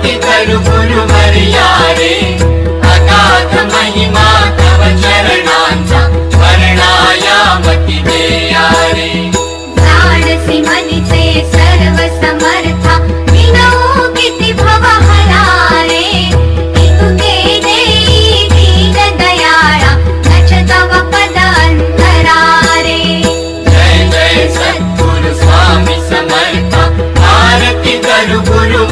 स्तुती करू गुरुवर्या रे, अगाध महिमा तव चरणांचा वर्णाया मती देया रे. धाडसी मनीचे सर्व सम